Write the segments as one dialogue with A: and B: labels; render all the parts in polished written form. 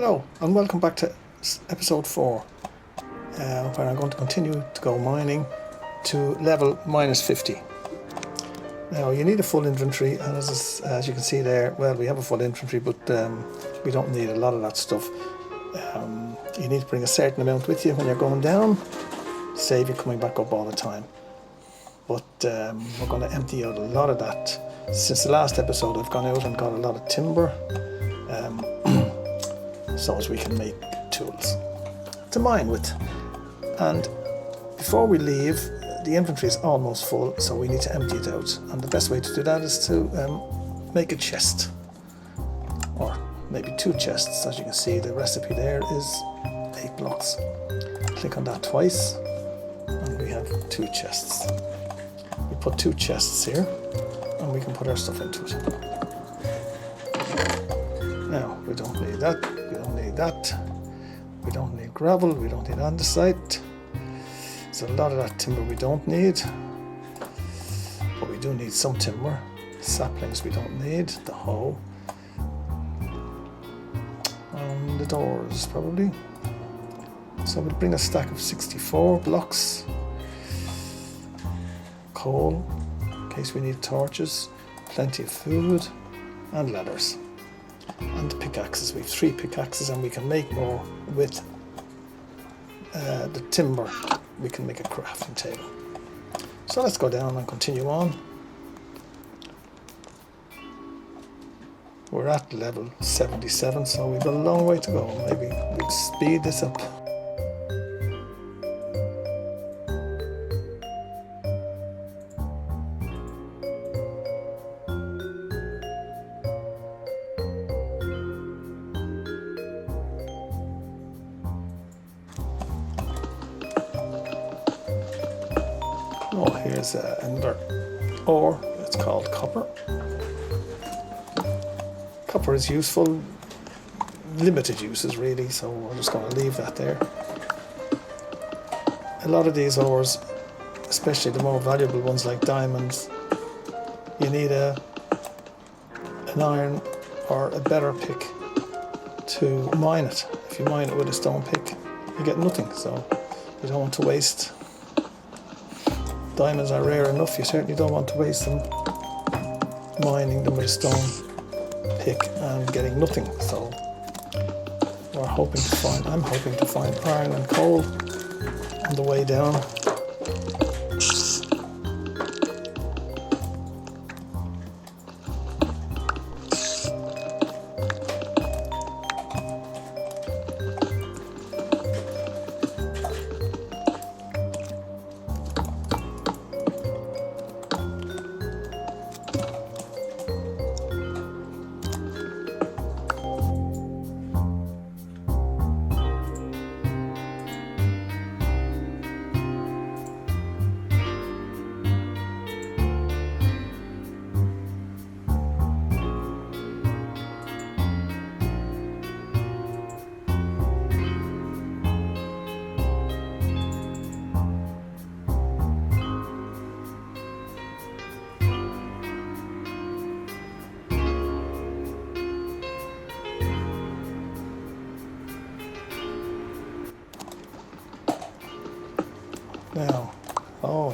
A: Hello and welcome back to episode 4 where I'm going to continue to go mining to level minus 50. Now you need a full inventory, and as you can see there, well, we have a full inventory, but we don't need a lot of that stuff. You need to bring a certain amount with you when you're going down, save you coming back up all the time. But we're going to empty out a lot of that. Since the last episode I've gone out and got a lot of timber so as we can make tools to mine with. And before we leave, the inventory is almost full, so we need to empty it out. And the best way to do that is to make a chest, or maybe 2 chests. As you can see, the recipe there is 8 blocks. Click on that twice and we have 2 chests. We put 2 chests here and we can put our stuff into it. Now, we don't need that, we don't need that, we don't need gravel, we don't need andesite. There's a lot of that timber we don't need, but we do need some timber. Saplings we don't need, the hoe, and the doors probably. So we'll bring a stack of 64 blocks, coal in case we need torches, plenty of food, and ladders. And pickaxes. We have 3 pickaxes, and we can make more with the timber. We can make a crafting table. So let's go down and continue on. We're at level 77, so we've a long way to go. Maybe we'll speed this up. Oh, here's another ore. It's called copper. Copper is useful, limited uses really, so I'm just going to leave that there. A lot of these ores, especially the more valuable ones like diamonds, you need an iron or a better pick to mine it. If you mine it with a stone pick, you get nothing, so you don't want to waste. Diamonds are rare enough, you certainly don't want to waste them mining them with a stone pick and getting nothing. So I'm hoping to find iron and coal on the way down.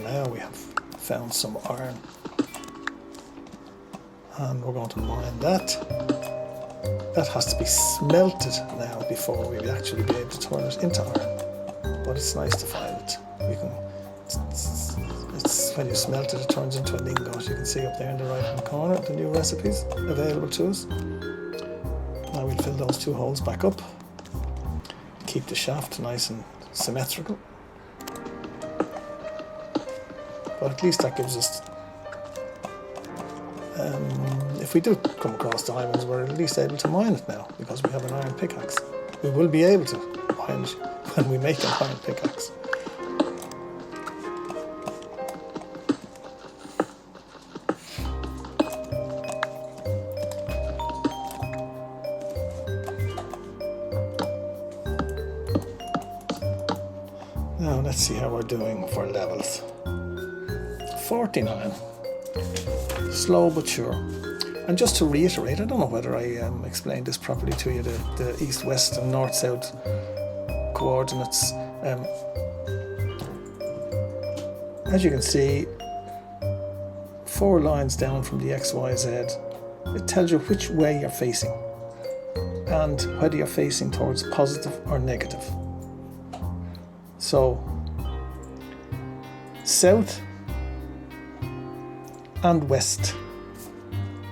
A: Now we have found some iron, and we're going to mine that. That has to be smelted now before we actually be able to turn it into iron, but it's nice to find it. It's when you smelt it, it turns into an ingot. You can see up there in the right hand corner the new recipes available to us. Now we'll fill those 2 holes back up, keep the shaft nice and symmetrical. But at least that gives us, if we do come across diamonds, we're at least able to mine it now, because we have an iron pickaxe. We will be able to mine it when we make an iron pickaxe. Now let's see how we're doing for levels. 49. Slow but sure. And just to reiterate, I don't know whether I explained this properly to you, the east-west and north-south coordinates. As you can see, 4 lines down from the X, Y, Z, it tells you which way you're facing and whether you're facing towards positive or negative. So, south and west,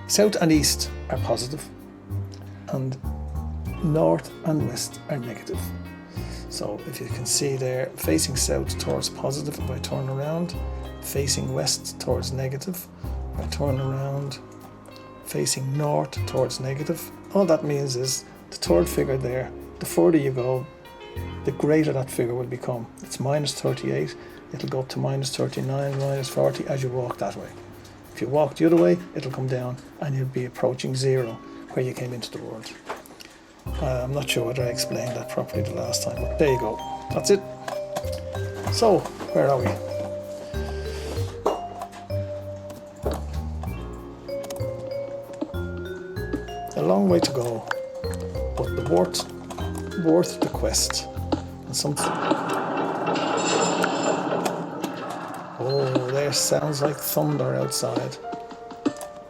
A: south and east are positive, and north and west are negative. So if you can see there, facing south towards positive, if I turn around, facing west towards negative, if I turn around, facing north towards negative. All that means is the third figure there, the further you go, the greater that figure will become. It's minus 38, it'll go up to minus 39, minus 40 as you walk that way. If you walk the other way, it'll come down and you'll be approaching 0 where you came into the world. I'm not sure whether I explained that properly the last time, but there you go. That's it. So, where are we? A long way to go, but worth the quest. And something. Oh, there sounds like thunder outside.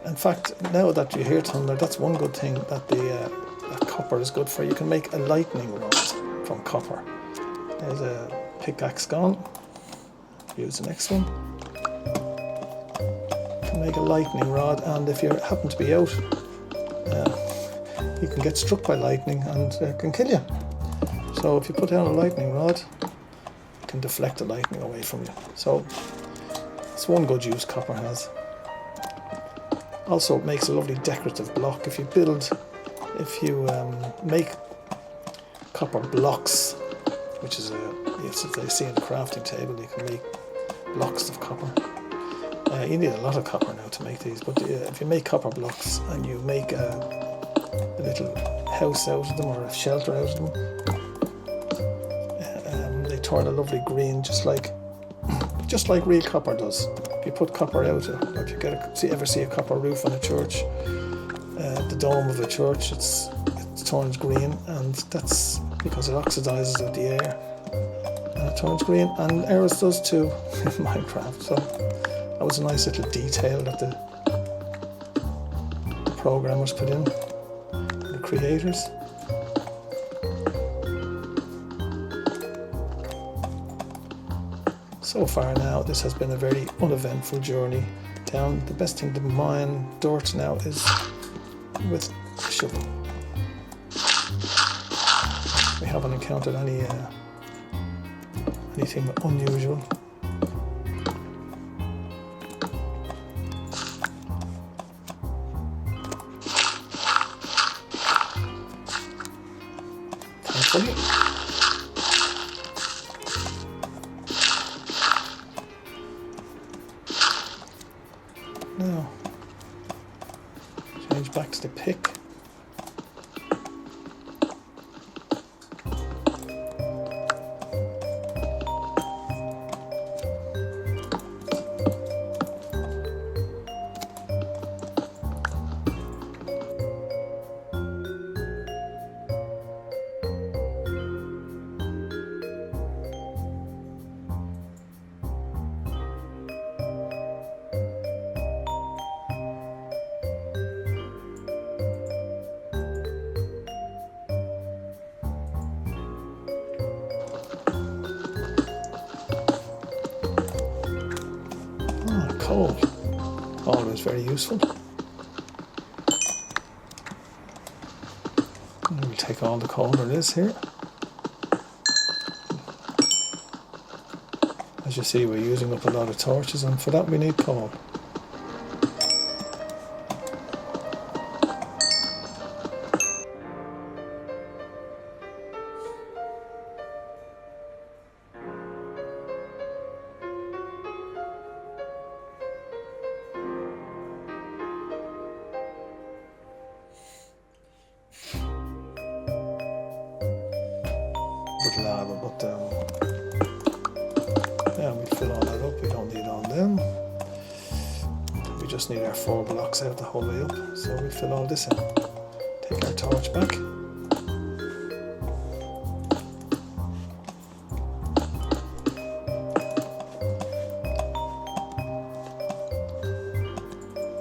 A: In fact, now that you hear thunder, that's one good thing that that copper is good for. You can make a lightning rod from copper. There's a pickaxe gone. Use the next one. You can make a lightning rod, and if you happen to be out, you can get struck by lightning and it can kill you. So if you put down a lightning rod, it can deflect the lightning away from you. So it's one good use copper has. Also, it makes a lovely decorative block. If you make copper blocks, which is as they see in the crafting table, you can make blocks of copper. You need a lot of copper now to make these, but if you make copper blocks and you make a little house out of them or a shelter out of them, they turn a lovely green, just like real copper does. If you put copper out, or if you ever see a copper roof on a church, the dome of a church, it turns green, and that's because it oxidizes with the air, and it turns green, and ours does too in Minecraft. So that was a nice little detail that the programmers put in, the creators. So far now, this has been a very uneventful journey down. The best thing to mine dirt now is with a shovel. We haven't encountered anything unusual. Thankfully. Now, change back to the pick. Coal, always very useful. And we'll take all the coal there is here. As you see, we're using up a lot of torches, and for that we need coal. Lava, but yeah, we'll fill all that up. We don't need all them. We we just need our 4 blocks out the whole way up. So we fill all this in. Take our torch back.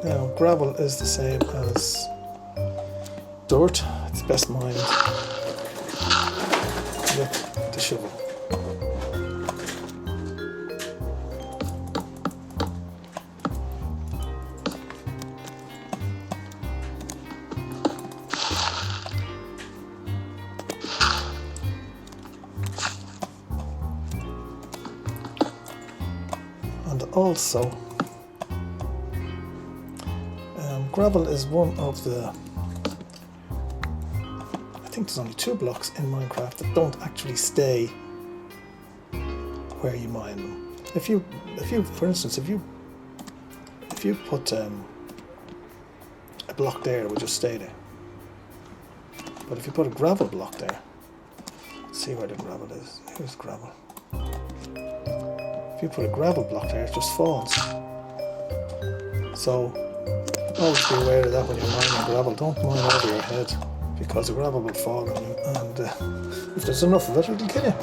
A: Now gravel is the same as dirt. It's best mined with the shovel. And also, gravel is one of the, I think there's only 2 blocks in Minecraft that don't actually stay where you mine them. If you, for instance, if you put a block there, it would just stay there. But if you put a gravel block there, let's see where the gravel is. Here's gravel. If you put a gravel block there, it just falls. So always be aware of that when you're mining gravel. Don't mine over your head, because the gravel will fall on you, and if there's enough of it, it'll kill you.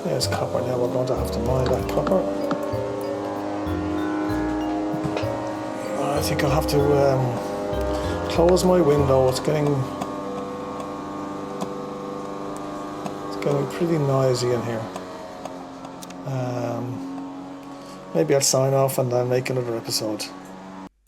A: There's copper. Now we're going to have to mine that copper. I think I'll have to close my window. It's getting pretty noisy in here. Maybe I'll sign off and I'll make another episode.